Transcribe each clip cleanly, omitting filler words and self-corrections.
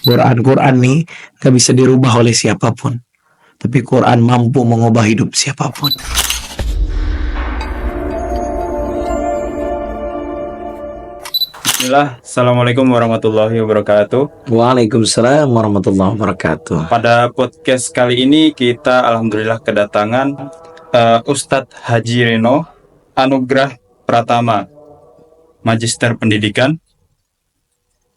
Quran nih gak bisa dirubah oleh siapapun, tapi Quran mampu mengubah hidup siapapun. Bismillah, Assalamualaikum warahmatullahi wabarakatuh. Waalaikumsalam warahmatullahi wabarakatuh. Pada podcast kali ini kita alhamdulillah kedatangan Ustadz Haji Reno Anugrah Pratama, Magister Pendidikan,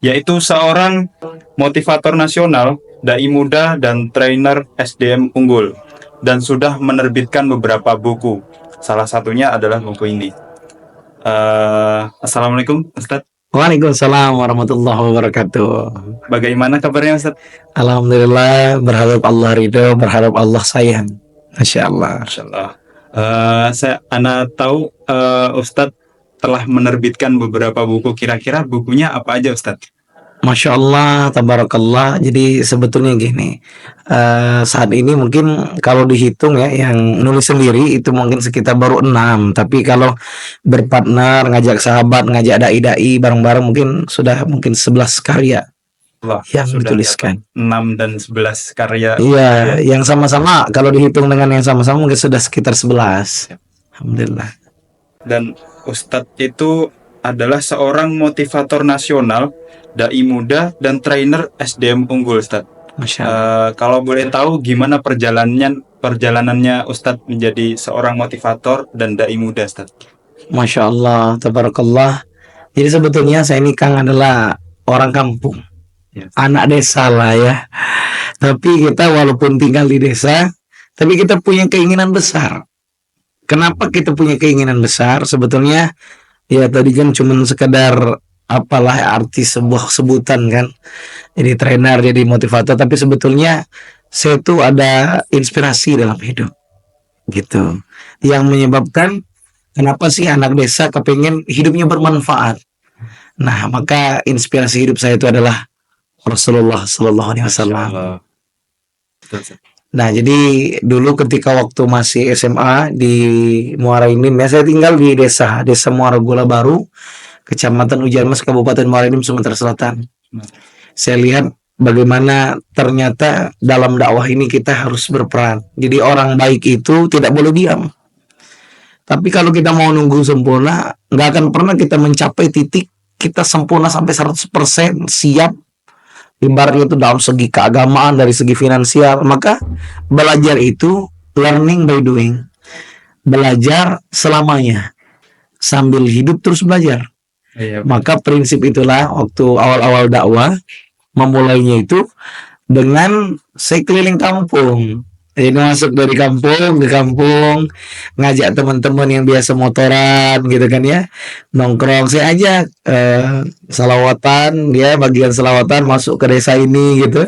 yaitu seorang motivator nasional, dai muda, dan trainer SDM unggul, dan sudah menerbitkan beberapa buku. Salah satunya adalah buku ini. Assalamualaikum Ustadz. Waalaikumsalam warahmatullahi wabarakatuh. Bagaimana kabarnya Ustadz? Alhamdulillah, berharap Allah ridho, berharap Allah sayang. Masya Allah. Masya Allah. Ana tahu Ustadz telah menerbitkan beberapa buku. Kira-kira bukunya apa aja Ustadz? Masya Allah, tabarakallah. Jadi sebetulnya gini, saat ini mungkin kalau dihitung ya, yang nulis sendiri itu mungkin sekitar baru 6. Tapi kalau berpartner, ngajak sahabat, ngajak dai-dai bareng-bareng mungkin sudah mungkin 11 karya Wah, yang sudah dituliskan. 6 dan 11 karya. Iya, yang sama-sama kalau dihitung dengan yang sama-sama mungkin sudah sekitar 11. Alhamdulillah. Dan Ustadz itu adalah seorang motivator nasional, dai muda, dan trainer SDM unggul Ustadz. Masya Allah. Kalau boleh tahu gimana perjalanannya Ustadz menjadi seorang motivator dan dai muda Ustadz? Masya Allah, tabarakallah. Jadi sebetulnya saya ini Kang adalah orang kampung, anak desa lah ya. Tapi kita walaupun tinggal di desa, tapi kita punya keinginan besar. Kenapa kita punya keinginan besar? Sebetulnya ya tadi kan cuman sekedar apalah arti sebuah sebutan kan. Jadi trainer, jadi motivator, tapi sebetulnya saya tuh ada inspirasi dalam hidup. Gitu. Yang menyebabkan kenapa sih anak desa kepengen hidupnya bermanfaat. Nah, maka inspirasi hidup saya itu adalah Rasulullah Sallallahu Alaihi Wasallam. Nah, jadi dulu ketika waktu masih SMA di Muara Enim, ya saya tinggal di desa Muara Gula Baru, Kecamatan Ujian Mas, Kabupaten Muara Enim, Sumatera Selatan. Saya lihat bagaimana ternyata dalam dakwah ini kita harus berperan. Jadi orang baik itu tidak boleh diam. Tapi kalau kita mau nunggu sempurna, nggak akan pernah kita mencapai titik kita sempurna sampai 100% siap. Ibaratnya itu dalam segi keagamaan, dari segi finansial. Maka belajar itu learning by doing. Belajar selamanya. Sambil hidup terus belajar. Iya. Maka prinsip itulah waktu awal-awal dakwah, memulainya itu dengan saya keliling kampung. Jadi masuk dari kampung ke kampung, ngajak teman-teman yang biasa motoran gitu kan ya, nongkrong. Saya ajak salawatan, dia bagian salawatan masuk ke desa ini gitu,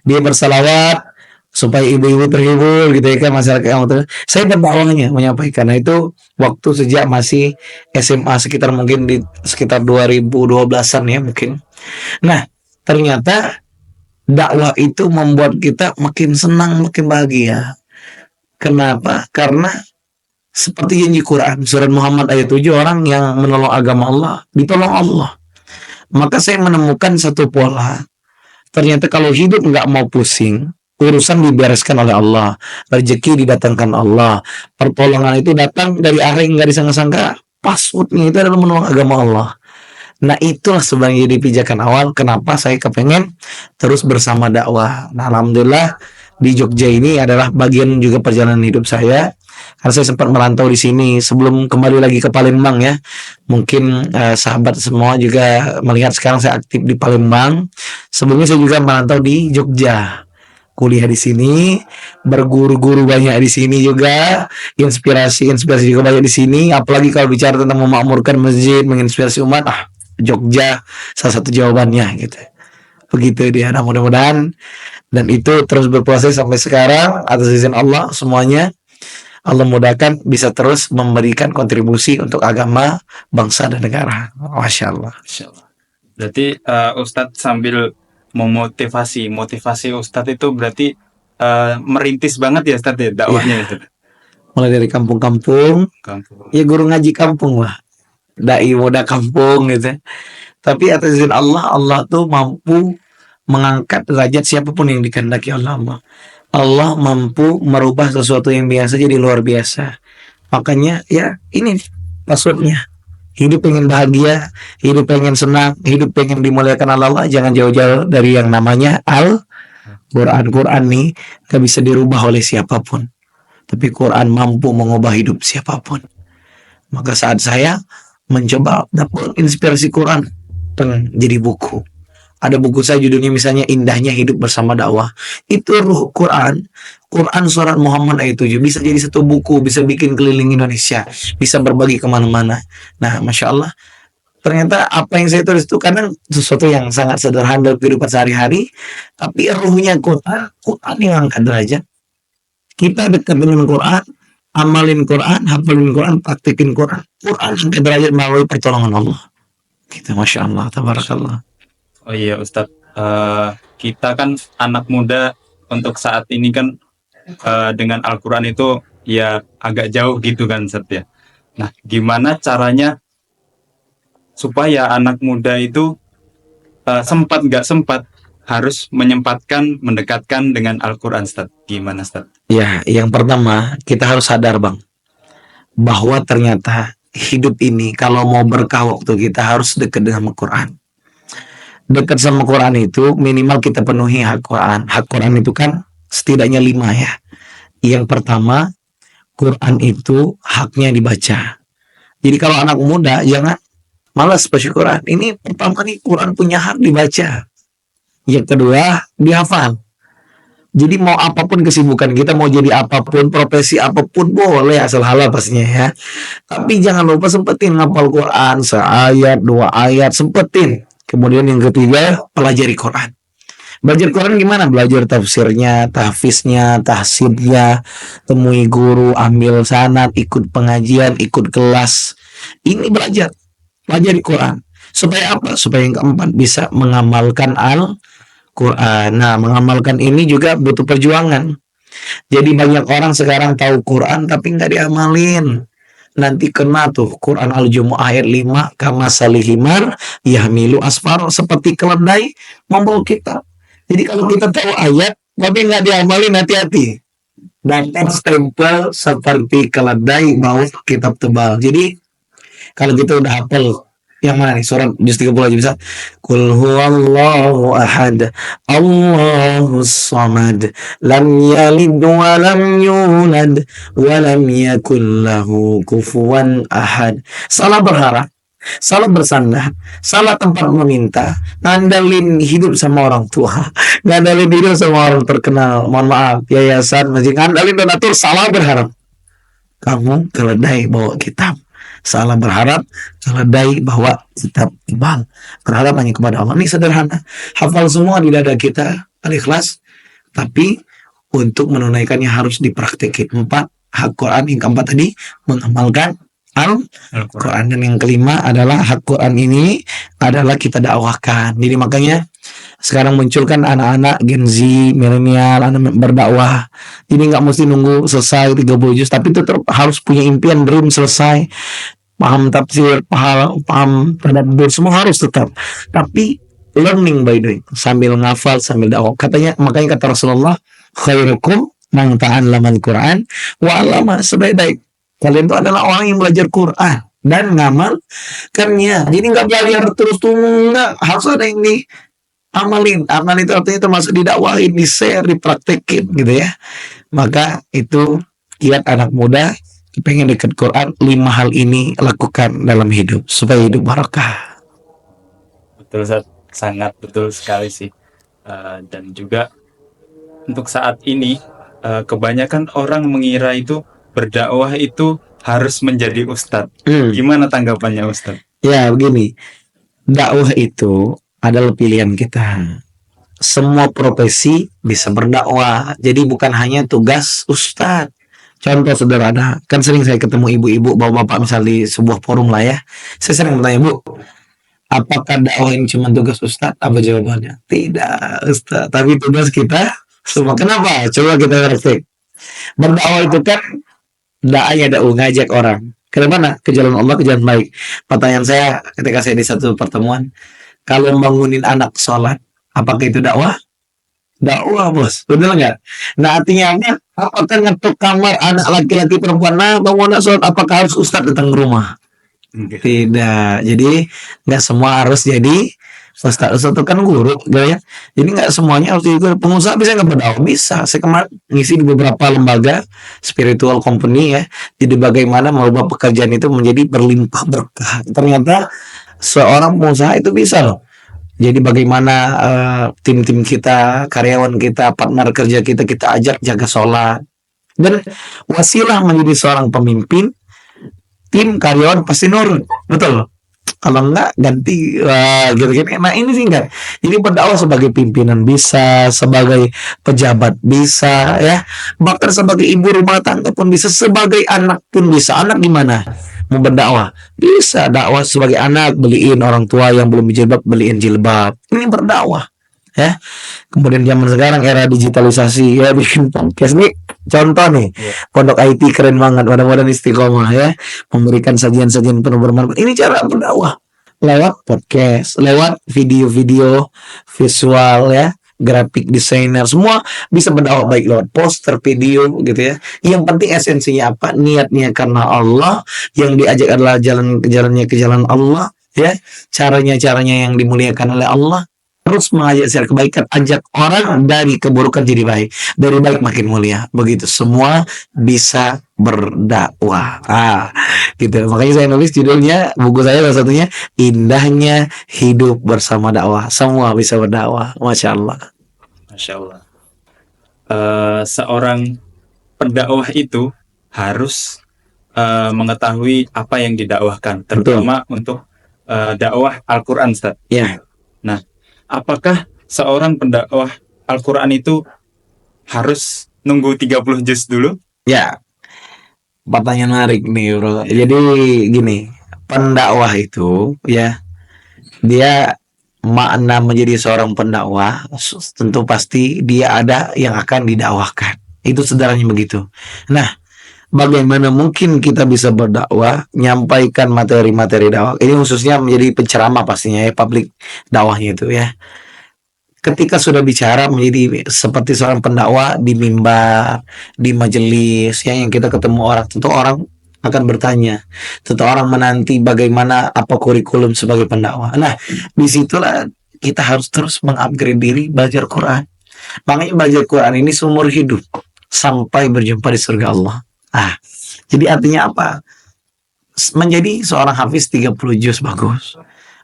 dia bersalawat supaya ibu-ibu terhibur gitu ya kan, masyarakat yang motoran. Saya berdakwahnya menyampaikan. Nah itu waktu sejak masih SMA, sekitar mungkin di sekitar 2012-an ya mungkin. Nah ternyata dakwah itu membuat kita makin senang, makin bahagia. Kenapa? Karena seperti janji Quran, surat Muhammad ayat 7, orang yang menolong agama Allah, ditolong Allah. Maka saya menemukan satu pola. Ternyata kalau hidup nggak mau pusing, urusan dibereskan oleh Allah, rezeki didatangkan Allah, pertolongan itu datang dari arah yang nggak disangka-sangka. Passwordnya itu adalah menolong agama Allah. Nah itulah sebenarnya jadi pijakan awal kenapa saya kepengen terus bersama dakwah. Nah alhamdulillah di Jogja ini adalah bagian juga perjalanan hidup saya, karena saya sempat merantau di sini sebelum kembali lagi ke Palembang ya. Mungkin sahabat semua juga melihat sekarang saya aktif di Palembang. Sebelumnya saya juga merantau di Jogja, kuliah di sini, berguru-guru banyak di sini juga, inspirasi juga banyak di sini. Apalagi kalau bicara tentang memakmurkan masjid, menginspirasi umat, Jogja salah satu jawabannya gitu. Begitu dia. Nah mudah-mudahan dan itu terus berproses sampai sekarang atas izin Allah semuanya. Allah mudahkan bisa terus memberikan kontribusi untuk agama, bangsa dan negara. Masya Allah. Berarti Ustadz sambil motivasi Ustadz itu berarti merintis banget ya Ustadz ya dakwahnya itu. Mulai dari kampung-kampung, ya guru ngaji kampung lah, dai muda kampung gitu. Tapi atas izin Allah, Allah tuh mampu mengangkat derajat siapapun yang dikehendaki Allah. Allah mampu merubah sesuatu yang biasa jadi luar biasa. Makanya ya ini passwordnya. Hidup pengen bahagia, hidup pengen senang, hidup pengen dimuliakan Allah, jangan jauh-jauh dari yang namanya Al-Quran. Quran nih gak bisa dirubah oleh siapapun. Tapi Quran mampu mengubah hidup siapapun. Maka saat saya mencoba dapat inspirasi Quran, jadi buku. Ada buku saya judulnya misalnya Indahnya Hidup Bersama Dakwah. Itu ruh Quran. Quran surat Muhammad ayat 7. Bisa jadi satu buku, bisa bikin keliling Indonesia. Bisa berbagi kemana-mana. Nah, Masya Allah. Ternyata apa yang saya tulis itu kadang sesuatu yang sangat sederhana dalam kehidupan sehari-hari. Tapi ruhnya Quran, Quran yang angkat derajat. Kita dekat dengan Quran, amalin Quran, hafalin Quran, praktikin Quran. Quran angkat derajat melalui pertolongan Allah. Kita Masya Allah, tabarakallah. Oh iya Ustadz, kita kan anak muda untuk saat ini kan dengan Al-Quran itu ya agak jauh gitu kan Ustadz ya. Nah, gimana caranya supaya anak muda itu sempat nggak sempat harus menyempatkan mendekatkan dengan Al-Quran Ustadz? Gimana Ustadz? Ya, yang pertama kita harus sadar Bang, bahwa ternyata hidup ini kalau mau berkah waktu kita harus dekat dengan Al-Quran. Dekat sama Quran itu minimal kita penuhi hak Quran. Hak Quran itu kan setidaknya 5 ya. Yang pertama, Quran itu haknya dibaca. Jadi kalau anak muda jangan malas baca Quran. Ini pertama nih Quran punya hak dibaca. Yang kedua, dihafal. Jadi mau apapun kesibukan kita, mau jadi apapun, profesi apapun boleh asal halal pastinya ya. Tapi jangan lupa sempetin ngapal Quran, seayat, 2 ayat, sempetin. Kemudian yang ketiga, pelajari Quran. Belajar Quran gimana? Belajar tafsirnya, tahfiznya, tahsibnya, temui guru, ambil sanad, ikut pengajian, ikut kelas. Ini belajar, pelajari Quran. Supaya apa? Supaya yang keempat bisa mengamalkan Al-Quran. Nah, mengamalkan ini juga butuh perjuangan. Jadi banyak orang sekarang tahu Quran tapi nggak diamalin. Nanti kena tuh Quran Al-Jumu'ah ayat 5, kama salihimar yahmilu asfar, seperti keledai membawa kitab. Jadi kalau kita tahu ayat tapi nggak diamalin, hati-hati, dapat stempel seperti keledai bawa kitab tebal. Jadi kalau kita udah hafal yang mana nih surat juz 30 aja bisa, Qul huwallahu ahad Allahus samad lam yalid wa lam yulad wa lam yakul lahu kufuwan ahad. Salah berharap, salah bersandar, salah tempat meminta, ngandalin hidup sama orang tua, ngandalin hidup sama orang terkenal, mohon maaf, yayasan, masjid, ngandalin donatur, salah berharap. Kamu keledai bawa kitab. Salah berharap, keledai bawa kitab tebal. Berharap hanya kepada Allah. Ini sederhana. Hafal semua di dada kita, al-ikhlas. Tapi untuk menunaikannya harus dipraktekin. 4, hak Quran. Yang keempat tadi, mengamalkan Al-Quran. Dan yang kelima adalah hak Quran ini adalah kita dakwahkan. Jadi makanya sekarang muncul kan anak-anak Gen Z, milenial, anak berdakwah. Ini nggak mesti nunggu selesai 30 juz, tapi tetap harus punya impian, dream selesai. Paham tafsir, paham tadabbur, semua harus tetap. Tapi learning by doing, sambil ngafal, sambil dakwah. Katanya, makanya kata Rasulullah, khairukum man ta'allama al-Quran wa 'allama, sebaik-baik kalian itu adalah orang yang belajar Quran dan ngamalkannya. Jadi nggak belajar terus tuh, nggak, harus ada yang amalin. Amal itu artinya termasuk didakwahin, di share, dipraktekin gitu ya. Maka itu kiat anak muda pengen dekat Quran, 5 hal ini lakukan dalam hidup supaya hidup barakah. Betul Ustaz, sangat betul sekali sih. Dan juga untuk saat ini kebanyakan orang mengira itu berdakwah itu harus menjadi ustadz. Gimana tanggapannya Ustadz? Ya begini, dakwah itu adalah pilihan kita. Semua profesi bisa berdakwah. Jadi bukan hanya tugas ustadz. Contoh sederhana, kan sering saya ketemu ibu-ibu, bapak-bapak misal di sebuah forum lah ya. Saya sering bertanya, Bu, apakah dakwah ini cuma tugas ustadz? Apa jawabannya? Tidak, ustadz. Tapi tugas kita semua. Kenapa? Coba kita praktek. Berdakwah itu kan ngajak orang ke mana? Ke jalan Allah, ke jalan baik. Pertanyaan saya ketika saya di satu pertemuan, kalau bangunin anak sholat, Apakah itu dakwah? Dakwah bos, betul nggak? Nah artinya apa? Apakah ngetuk kamar anak laki-laki perempuan? Nah bangun nak sholat, apakah harus ustadz datang ke rumah? Enggak. Tidak. Jadi nggak semua harus jadi ustadz. Ustadz itu kan guru, gitu ya. Jadi nggak semuanya harus jadi guru. Pengusaha bisa nggak berdakwah? Bisa. Saya kemarin ngisi di beberapa lembaga spiritual company ya. Jadi bagaimana merubah pekerjaan itu menjadi berlimpah berkah. Ternyata seorang pengusaha itu bisa loh. Jadi bagaimana tim-tim kita, karyawan kita, partner kerja kita, kita ajak jaga sholat. Dan wasilah menjadi seorang pemimpin, tim karyawan pasti nurut. Betul. Kalau enggak ganti gitu-gitu. Nah ini sih enggak. Jadi berdakwah sebagai pimpinan bisa, sebagai pejabat bisa ya. Bahkan sebagai ibu rumah tangga pun bisa, sebagai anak pun bisa. Anak gimana? Mau berdakwah bisa, dakwah sebagai anak, beliin orang tua yang belum berjilbab, beliin jilbab, ini berdakwah ya. Kemudian zaman sekarang era digitalisasi ya, bikin podcast nih contoh nih. Pondok IT keren banget, mudah-mudahan istiqomah ya, memberikan sajian-sajian penuh bermanfaat. Ini cara berdakwah lewat podcast, lewat video-video visual ya, graphic designer, semua bisa berdakwah baik lewat poster, video gitu ya. Yang penting esensinya apa? Niatnya karena Allah, yang diajak adalah jalannya ke jalan Allah ya. Caranya yang dimuliakan oleh Allah. Terus mengajak secara kebaikan, ajak orang dari keburukan jadi baik, dari baik makin mulia. Begitu semua bisa berdakwah. Gitu. Makanya saya nulis judulnya, buku saya salah satunya Indahnya Hidup Bersama Dakwah. Semua bisa berdakwah. Masya Allah. Masya Allah. Seorang pendakwah itu harus mengetahui apa yang didakwahkan, terutama untuk dakwah Al-Quran, Ustaz. Ya. Nah, apakah seorang pendakwah Al-Quran itu harus nunggu 30 juz dulu? Ya, pertanyaan menarik nih bro. Jadi gini, pendakwah itu ya, dia makna menjadi seorang pendakwah tentu pasti dia ada yang akan didakwahkan. Itu sederhananya begitu. Nah, bagaimana mungkin kita bisa berdakwah, nyampaikan materi-materi dakwah. Ini khususnya menjadi penceramah pastinya ya, publik dakwahnya itu ya. Ketika sudah bicara menjadi seperti seorang pendakwah di mimbar, di majelis ya, yang kita ketemu orang, tentu orang akan bertanya, tentu orang menanti bagaimana apa kurikulum sebagai pendakwah. Nah, disitulah kita harus terus mengupgrade diri, belajar Quran. Makanya belajar Quran ini seumur hidup sampai berjumpa di surga Allah. Jadi artinya apa? Menjadi seorang hafiz 30 juz bagus.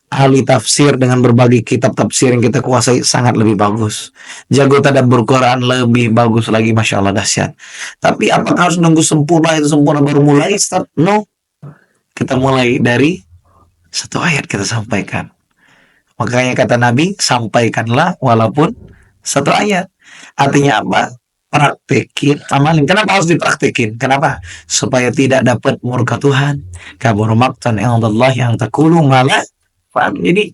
Ahli tafsir dengan berbagai kitab tafsir yang kita kuasai sangat lebih bagus. Jago tadabbur Quran lebih bagus lagi, masya Allah dahsyat. Tapi apakah harus nunggu sempurna itu sempurna baru mulai? Start? No. Kita mulai dari satu ayat kita sampaikan. Makanya kata Nabi, sampaikanlah walaupun satu ayat. Artinya apa? Praktekin, amalin. Kenapa harus dipraktekin? Kenapa? Supaya tidak dapat murka Tuhan. Kabur maktan Allah yang takulu malah. Jadi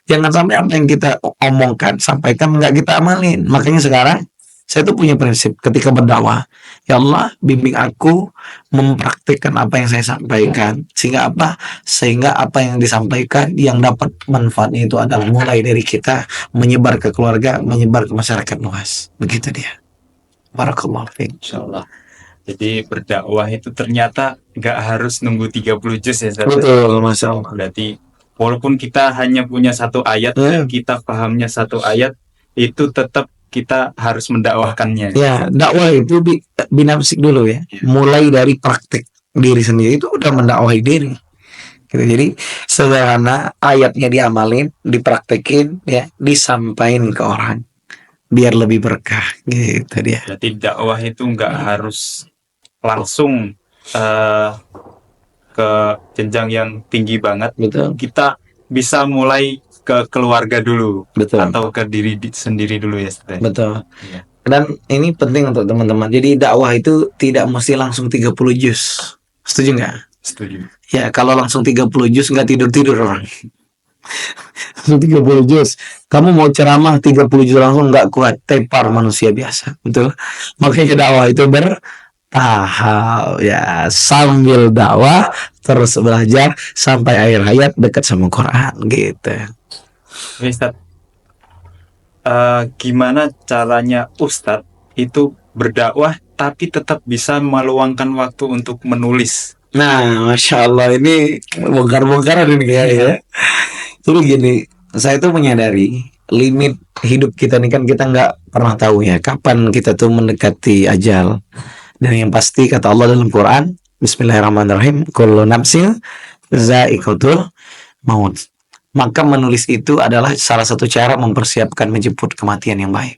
jangan sampai apa yang kita omongkan, sampaikan nggak kita amalin. Makanya sekarang saya tuh punya prinsip ketika berdakwah, ya Allah bimbing aku mempraktikkan apa yang saya sampaikan, sehingga apa yang disampaikan yang dapat manfaatnya itu adalah mulai dari kita menyebar ke keluarga, menyebar ke masyarakat luas. Begitu dia. Barakallahu fiik. Insyaallah. Jadi berdakwah itu ternyata nggak harus nunggu 30 juz ya, Ustaz. Betul, masya Allah. Berarti walaupun kita hanya punya satu ayat, kita pahamnya satu ayat, itu tetap kita harus mendakwahkannya. Ya, dakwah itu binafsik dulu ya. Mulai dari praktek diri sendiri itu udah mendakwahi diri. Gitu. Jadi sederhana, ayatnya diamalin, dipraktekin, ya, disampaikan ke orang biar lebih berkah. Gitu dia. Berarti dakwah itu nggak harus langsung ke jenjang yang tinggi banget. Betul. Kita bisa mulai ke keluarga dulu. Betul. Atau ke diri sendiri dulu ya. Betul. Ya. Dan ini penting untuk teman-teman. Jadi dakwah itu tidak mesti langsung 30 juz. Setuju nggak? Setuju. Ya, kalau langsung 30 juz nggak tidur-tidur orang. Langsung 30 juz. Kamu mau ceramah 30 juz langsung nggak kuat. Tepar manusia biasa. Betul. Makanya dakwah itu tahap ya, sambil dakwah terus belajar sampai akhir hayat dekat sama Quran gitu. Ustaz, gimana caranya Ustadz itu berdakwah tapi tetap bisa meluangkan waktu untuk menulis. Nah, masya Allah ini bongkar-bongkaran ini kayak ya. Jadi gini, saya tuh menyadari limit hidup kita nih kan kita nggak pernah tahu ya kapan kita tuh mendekati ajal. Dan yang pasti kata Allah dalam Quran, Bismillahirrahmanirrahim, kullu nafsin za'iqatul maut. Maka menulis itu adalah salah satu cara mempersiapkan menjemput kematian yang baik.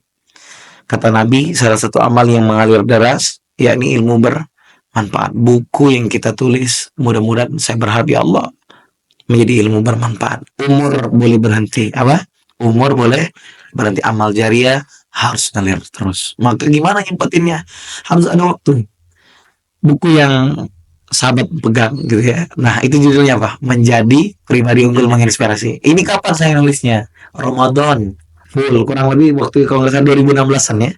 Kata Nabi, salah satu amal yang mengalir deras, yakni ilmu bermanfaat. Buku yang kita tulis, mudah-mudahan saya berharap ya Allah menjadi ilmu bermanfaat. Umur boleh berhenti, apa? Umur boleh berhenti, amal jariah harus ngalir terus. Maka gimana nyempetinnya? Harus ada waktu. Buku yang sahabat pegang gitu ya. Nah, itu judulnya apa? Menjadi pribadi unggul menginspirasi. Ini kapan saya nulisnya? Ramadan. Full, kurang lebih waktu kalau nggak salah 2016-an ya.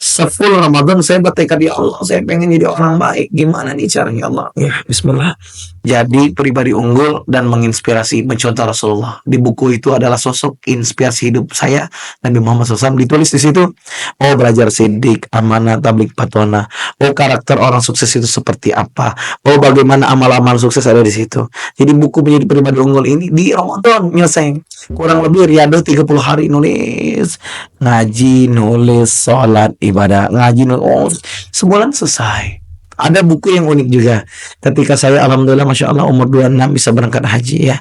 Sefull Ramadan saya bertekad ya Allah, saya pengen jadi orang baik. Gimana nih caranya Allah? Ya, bismillah. Jadi pribadi unggul dan menginspirasi mencontoh Rasulullah. Di buku itu adalah sosok inspirasi hidup saya Nabi Muhammad SAW, ditulis di situ. Oh, belajar sidik, amanah, tablik patona. Oh, karakter orang sukses itu seperti apa? Oh, bagaimana amal-amal sukses ada di situ. Jadi buku menjadi pribadi unggul ini di Ramadan nyelesain. Kurang lebih riado 30 hari nulis, ngaji, nulis, sholat, ibadah, ngaji, nulis, oh, sebulan selesai. Ada buku yang unik juga. Ketika saya alhamdulillah masya Allah umur 26 bisa berangkat haji ya.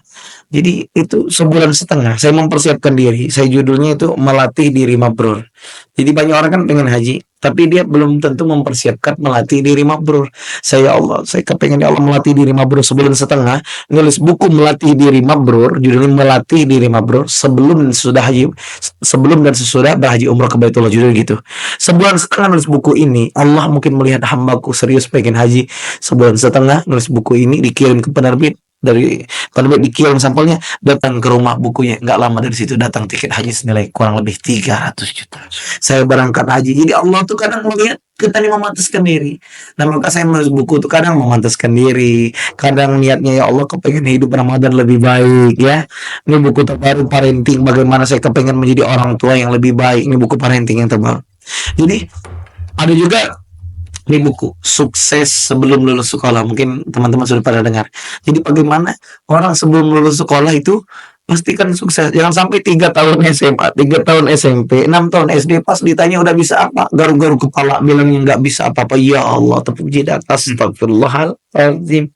Jadi itu sebulan setengah saya mempersiapkan diri. Saya judulnya itu melatih diri mabrur. Jadi banyak orang kan pengen haji, tapi dia belum tentu mempersiapkan melatih diri mabrur. Saya Allah, saya kepengen ya Allah melatih diri mabrur sebulan setengah. Nulis buku melatih diri mabrur, judulnya melatih diri mabrur sebelum dan sesudah haji, sebelum dan sesudah berhaji umrah ke Baitullah, judul gitu. Sebulan setengah nulis buku ini. Allah mungkin melihat hambaku serius pengen haji. Sebulan setengah nulis buku ini, dikirim ke penerbit, dari penerbit dikirim sampelnya, datang ke rumah bukunya, nggak lama dari situ datang tiket haji senilai kurang lebih 300 juta. Saya berangkat haji. Jadi Allah tuh kadang melihat kita ini memantaskan diri. Dan maka saya menulis buku tuh kadang memantaskan diri, kadang niatnya ya Allah kepengen hidup Ramadan lebih baik ya. Ini buku terbaru parenting, bagaimana saya kepengen menjadi orang tua yang lebih baik. Ini buku parenting yang terbaru. Jadi ada juga ini buku sukses sebelum lulus sekolah, mungkin teman-teman sudah pada dengar. Jadi bagaimana orang sebelum lulus sekolah itu pastikan sukses. Jangan sampai 3 tahun SMA, 3 tahun SMP, 6 tahun SD, pas ditanya udah bisa apa, garu-garu kepala bilangnya nggak bisa apa-apa. Ya Allah, tepuk jidat, astagfirullahaladzim.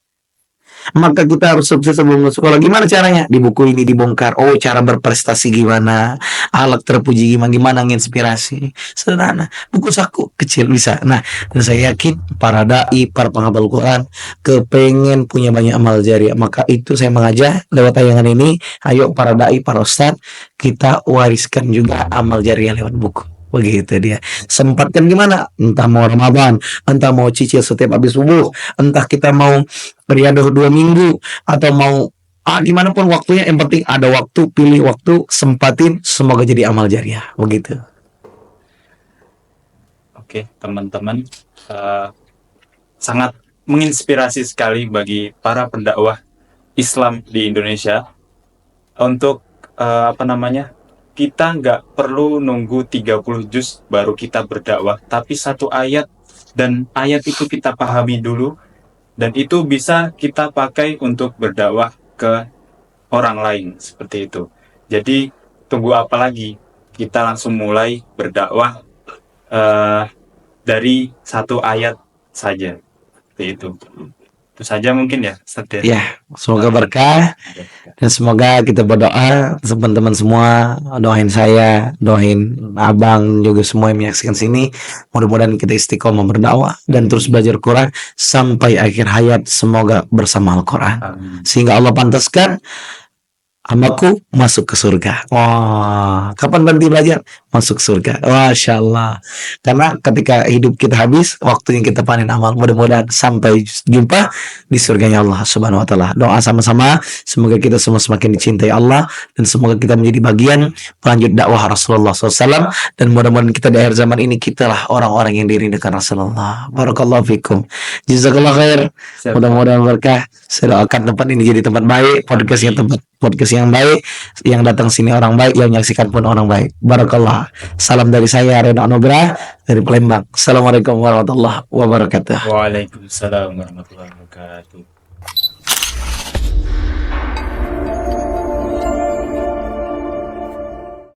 Maka kita harus sukses sebelum lulus sekolah. Gimana caranya? Di buku ini dibongkar. Oh, cara berprestasi gimana? Alat terpuji gimana? Gimana nginspirasi? Sederhana. Buku saku kecil bisa. Nah, dan saya yakin para dai, para penghafal Quran kepengen punya banyak amal jariah. Maka itu saya mengajak lewat tayangan ini, ayo para dai, para ustadz, kita wariskan juga amal jariah lewat buku. Begitu dia. Sempatkan gimana? Entah mau Ramadan, entah mau cicil setiap habis subuh, entah kita mau riadah 2 minggu, atau mau gimana pun waktunya, yang penting ada waktu, pilih waktu, sempatin, semoga jadi amal jariah. Begitu. Oke, teman-teman, sangat menginspirasi sekali bagi para pendakwah Islam di Indonesia untuk kita nggak perlu nunggu 30 juz baru kita berdakwah, tapi satu ayat, dan ayat itu kita pahami dulu, dan itu bisa kita pakai untuk berdakwah ke orang lain, seperti itu. Jadi tunggu apa lagi? Kita langsung mulai berdakwah dari satu ayat saja, seperti itu. Itu saja mungkin ya, Ustadz. Ya, semoga berkah dan semoga kita berdoa teman-teman semua, doain saya, doain abang juga semua yang menyaksikan sini. Mudah-mudahan kita istiqomah berdakwah dan terus belajar Quran sampai akhir hayat, semoga bersama Al-Quran. Sehingga Allah pantaskan hambaku masuk ke surga. Wah, kapan berhenti belajar? Masuk surga. Masya Allah. Karena ketika hidup kita habis, waktunya kita panen amal. Mudah-mudahan sampai jumpa di surganya Allah Subhanahu Wa Taala. Doa sama-sama. Semoga kita semua semakin dicintai Allah dan semoga kita menjadi bagian pelanjut dakwah Rasulullah SAW. Dan mudah-mudahan kita di akhir zaman ini kitalah orang-orang yang dirindukan Rasulullah. Barakallahu fikum. Jazakallah khair. Mudah-mudahan berkah. Saya doakan tempat ini jadi tempat baik, podcast yang baik, yang datang sini orang baik, yang menyaksikan pun orang baik. Barakallah. Salam dari saya Reno Anugrah dari Palembang. Assalamualaikum warahmatullahi wabarakatuh. Waalaikumsalam warahmatullahi wabarakatuh.